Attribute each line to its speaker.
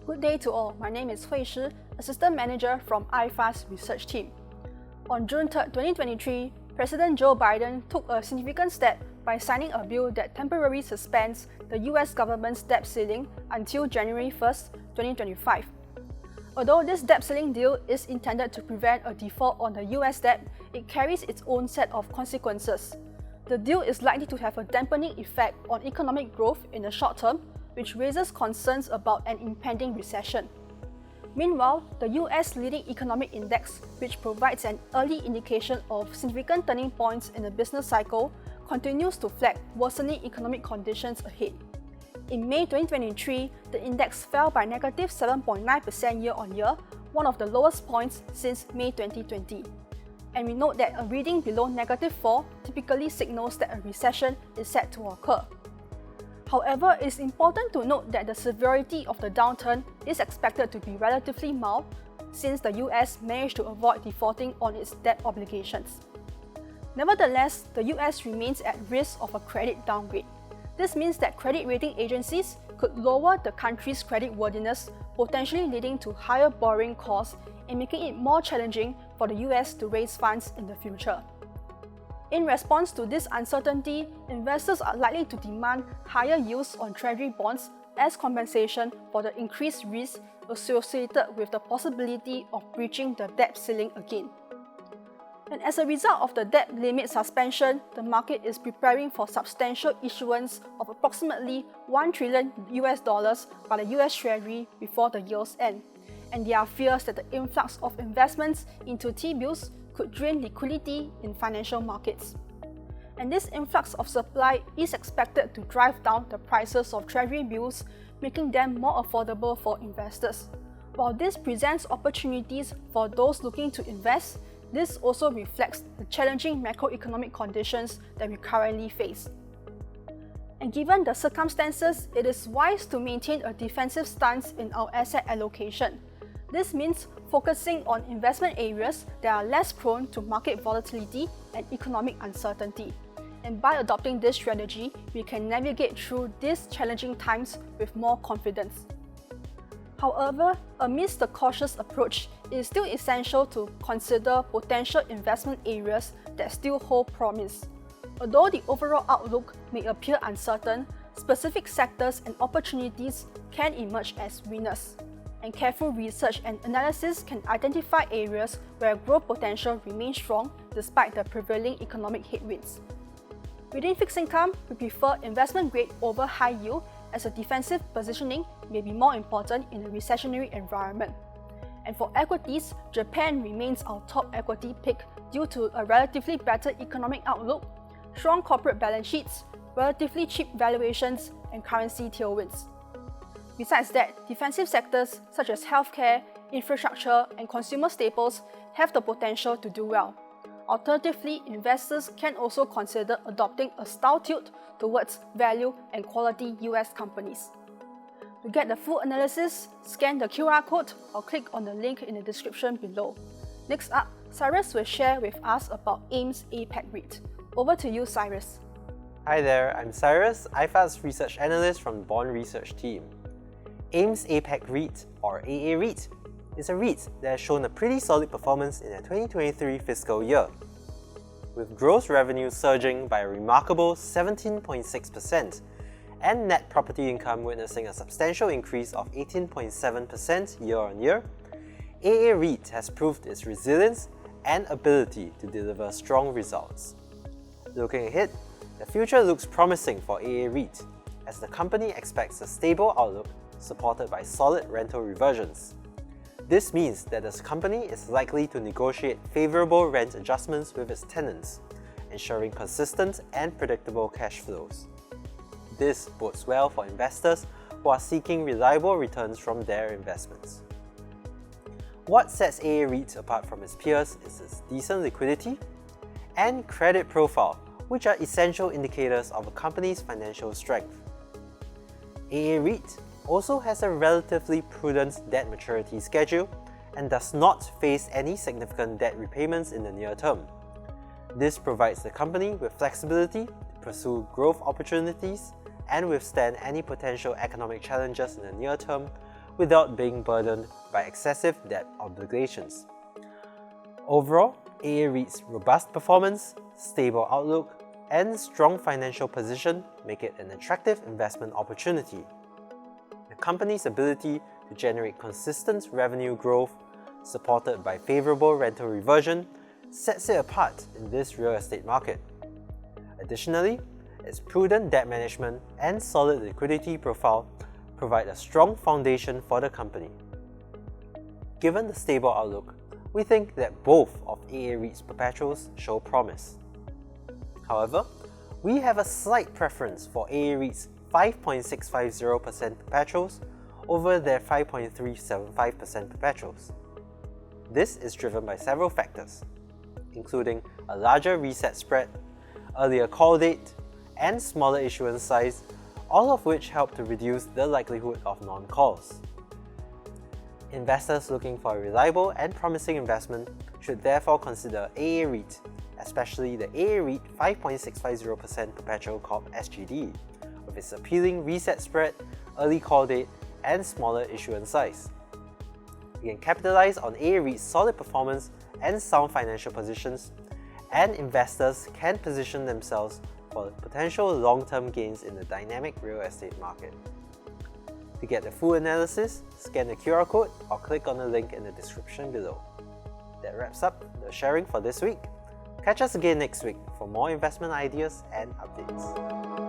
Speaker 1: Good day to all. My name is 𝗲𝘆 Assistant Manager from iFAST Research Team. On June 3, 2023, President Joe Biden took a significant step by signing a bill that temporarily suspends the US government's debt ceiling until January 1, 2025. Although this debt ceiling deal is intended to prevent a default on the US debt, it carries its own set of consequences. The deal is likely to have a dampening effect on economic growth in the short term, which raises concerns about an impending recession. Meanwhile, the US Leading Economic Index, which provides an early indication of significant turning points in the business cycle, continues to flag worsening economic conditions ahead. In May 2023, the index fell by negative 7.9% year-on-year, one of the lowest points since May 2020. And we note that a reading below negative 4 typically signals that a recession is set to occur. However, it is important to note that the severity of the downturn is expected to be relatively mild since the US managed to avoid defaulting on its debt obligations. Nevertheless, the US remains at risk of a credit downgrade. This means that credit rating agencies could lower the country's creditworthiness, potentially leading to higher borrowing costs and making it more challenging for the US to raise funds in the future. In response to this uncertainty, investors are likely to demand higher yields on Treasury bonds as compensation for the increased risk associated with the possibility of breaching the debt ceiling again. And as a result of the debt limit suspension, the market is preparing for substantial issuance of approximately $1 trillion by the US Treasury before the year's end. And there are fears that the influx of investments into T-bills could drain liquidity in financial markets. And this influx of supply is expected to drive down the prices of Treasury bills, making them more affordable for investors. While this presents opportunities for those looking to invest, this also reflects the challenging macroeconomic conditions that we currently face. And given the circumstances, it is wise to maintain a defensive stance in our asset allocation. This means focusing on investment areas that are less prone to market volatility and economic uncertainty. And by adopting this strategy, we can navigate through these challenging times with more confidence. However, amidst the cautious approach, it is still essential to consider potential investment areas that still hold promise. Although the overall outlook may appear uncertain, specific sectors and opportunities can emerge as winners. And careful research and analysis can identify areas where growth potential remains strong despite the prevailing economic headwinds. Within fixed income, we prefer investment grade over high yield, as a defensive positioning may be more important in a recessionary environment. And for equities, Japan remains our top equity pick due to a relatively better economic outlook, strong corporate balance sheets, relatively cheap valuations, and currency tailwinds. Besides that, defensive sectors such as healthcare, infrastructure, and consumer staples have the potential to do well. Alternatively, investors can also consider adopting a style tilt towards value and quality US companies. To get the full analysis, scan the QR code or click on the link in the description below. Next up, Cyrus will share with us about 𝗍𝗰's APAC REIT. Over to you, Cyrus.
Speaker 2: Hi there, I'm Cyrus, iFAST Research Analyst from the Bond Research Team. 𝗍𝗰's APAC REIT, or AA REIT, is a REIT that has shown a pretty solid performance in the 2023 fiscal year, with gross revenue surging by a remarkable 17.6% and net property income witnessing a substantial increase of 18.7% year-on-year. AA REIT has proved its resilience and ability to deliver strong results. Looking ahead, the future looks promising for AA REIT, as the company expects a stable outlook supported by solid rental reversions. This means that the company is likely to negotiate favourable rent adjustments with its tenants, ensuring consistent and predictable cash flows. This bodes well for investors who are seeking reliable returns from their investments. What sets AA REIT apart from its peers is its decent liquidity and credit profile, which are essential indicators of a company's financial strength. AA REIT also has a relatively prudent debt maturity schedule and does not face any significant debt repayments in the near term. This provides the company with flexibility to pursue growth opportunities and withstand any potential economic challenges in the near term without being burdened by excessive debt obligations. Overall, AA REIT's robust performance, stable outlook, and strong financial position make it an attractive investment opportunity. The company's ability to generate consistent revenue growth, supported by favorable rental reversion, sets it apart in this real estate market. Additionally, its prudent debt management and solid liquidity profile provide a strong foundation for the company. Given the stable outlook, we think that both of AA REIT's perpetuals show promise. However, we have a slight preference for AA REIT's 5.650% perpetuals over their 5.375% perpetuals. This is driven by several factors, including a larger reset spread, earlier call date, and smaller issuance size, all of which help to reduce the likelihood of non-calls. Investors looking for a reliable and promising investment should therefore consider AA REIT, especially the AA REIT 5.650% Perpetual Corp SGD, with its appealing reset spread, early call date, and smaller issuance size. You can capitalize on AA REIT's solid performance and sound financial positions, and investors can position themselves for potential long-term gains in the dynamic real estate market. To get the full analysis, scan the QR code or click on the link in the description below. That wraps up the sharing for this week. Catch us again next week for more investment ideas and updates.